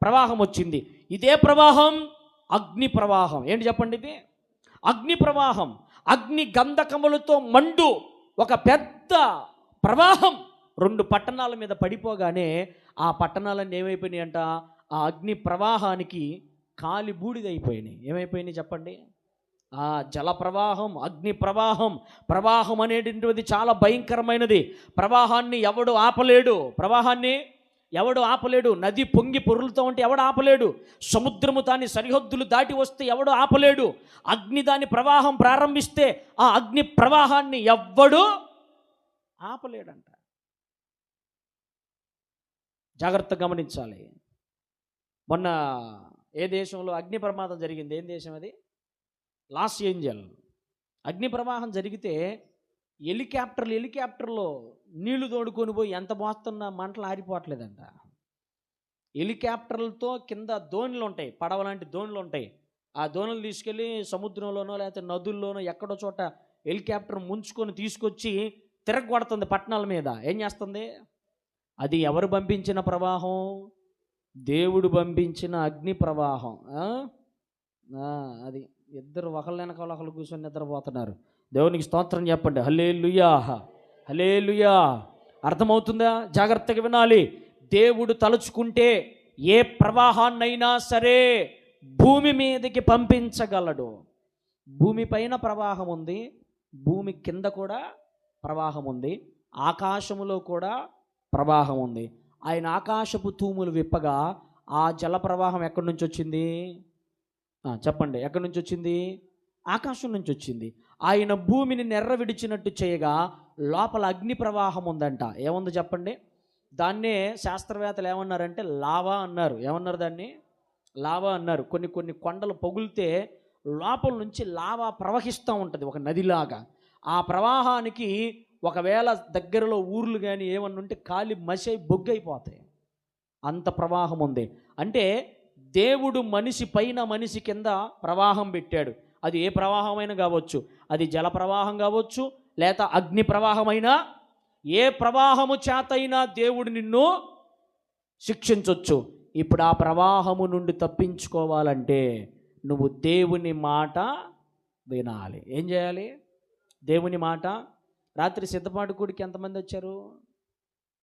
ప్రవాహం వచ్చింది. ఇదే ప్రవాహం అగ్ని ప్రవాహం. ఏంటి చెప్పండి ఇది? అగ్ని ప్రవాహం. అగ్ని గంధకములతో మండు ఒక పెద్ద ప్రవాహం 2 పట్టణాల మీద పడిపోగానే ఆ పట్టణాలన్నీ ఏమైపోయినాయి అంట? ఆ అగ్ని ప్రవాహానికి కాలి బూడిదైపోయినాయి. ఏమైపోయినాయి చెప్పండి? ఆ జల ప్రవాహం, అగ్ని ప్రవాహం. ప్రవాహం అనేటువంటిది చాలా భయంకరమైనది. ప్రవాహాన్ని ఎవడు ఆపలేడు. ఎవడు ఆపలేడు. నది పొంగి పొర్లుతూ ఉంటే ఎవడు ఆపలేడు. సముద్రము దాని సరిహద్దులు దాటి వస్తే ఎవడు ఆపలేడు. అగ్ని దాని ప్రవాహం ప్రారంభిస్తే ఆ అగ్ని ప్రవాహాన్ని ఎవ్వడు ఆపలేడంట. జాగ్రత్తగా గమనించాలి. మొన్న ఏ దేశంలో అగ్ని ప్రమాదం జరిగింది? ఏం దేశం అది? Los Angeles. అగ్ని ప్రవాహం జరిగితే హెలికాప్టర్లో నీళ్లు తోడుకొని పోయి ఎంత మోస్తున్నా మంటలు ఆరిపోవట్లేదంట. హెలికాప్టర్లతో కింద దోణులు ఉంటాయి, పడవ లాంటి దోణులు ఉంటాయి. ఆ దోణులు తీసుకెళ్ళి సముద్రంలోనో లేకపోతే నదుల్లోనో ఎక్కడో చోట హెలికాప్టర్ ముంచుకొని తీసుకొచ్చి తిరగొడుతుంది పట్టణాల మీద. ఏం చేస్తుంది? అది ఎవరు పంపించిన ప్రవాహం? దేవుడు పంపించిన అగ్ని ప్రవాహం. అది ఇద్దరు ఒకళ్ళ వెనకాల ఒకళ్ళు కూర్చొని నిద్రపోతున్నారు. దేవునికి స్తోత్రం చెప్పండి. హల్లెలూయా, హల్లెలూయా. అర్థమవుతుందా? జాగ్రత్తగా వినాలి. దేవుడు తలుచుకుంటే ఏ ప్రవాహాన్నైనా సరే భూమి మీదకి పంపించగలడు. భూమి పైన ప్రవాహం ఉంది, భూమి కింద కూడా ప్రవాహం ఉంది, ఆకాశములో కూడా ప్రవాహం ఉంది. ఆయన ఆకాశపు తూములు విప్పగా ఆ జల ప్రవాహం ఎక్కడి నుంచి వచ్చింది? చెప్పండి, ఎక్కడి నుంచి వచ్చింది? ఆకాశం నుంచి వచ్చింది. ఆయన భూమిని నెర్ర విడిచినట్టు చేయగా లోపల అగ్ని ప్రవాహం ఉందంట. ఏముంది చెప్పండి? దాన్నే శాస్త్రవేత్తలు ఏమన్నారంటే లావా అన్నారు. ఏమన్నారు దాన్ని? లావా అన్నారు. కొన్ని కొండలు పగులితే లోపల నుంచి లావా ప్రవహిస్తూ ఉంటుంది ఒక నదిలాగా. ఆ ప్రవాహానికి ఒకవేళ దగ్గరలో ఊర్లు కానీ ఏమన్నా ఉంటే కాలి మసై బొగ్గైపోతాయి. అంత ప్రవాహం ఉంది. అంటే దేవుడు మనిషి పైన మనిషి కింద ప్రవాహం పెట్టాడు. అది ఏ ప్రవాహమైనా కావచ్చు. అది జల ప్రవాహం కావచ్చు, లేక అగ్ని ప్రవాహమైనా, ఏ ప్రవాహము చేతైనా దేవుడు నిన్ను శిక్షించవచ్చు. ఇప్పుడు ఆ ప్రవాహము నుండి తప్పించుకోవాలంటే నువ్వు దేవుని మాట వినాలి. ఏం చేయాలి? దేవుని మాట. రాత్రి సిద్ధపాటు కూడికి ఎంతమంది వచ్చారు?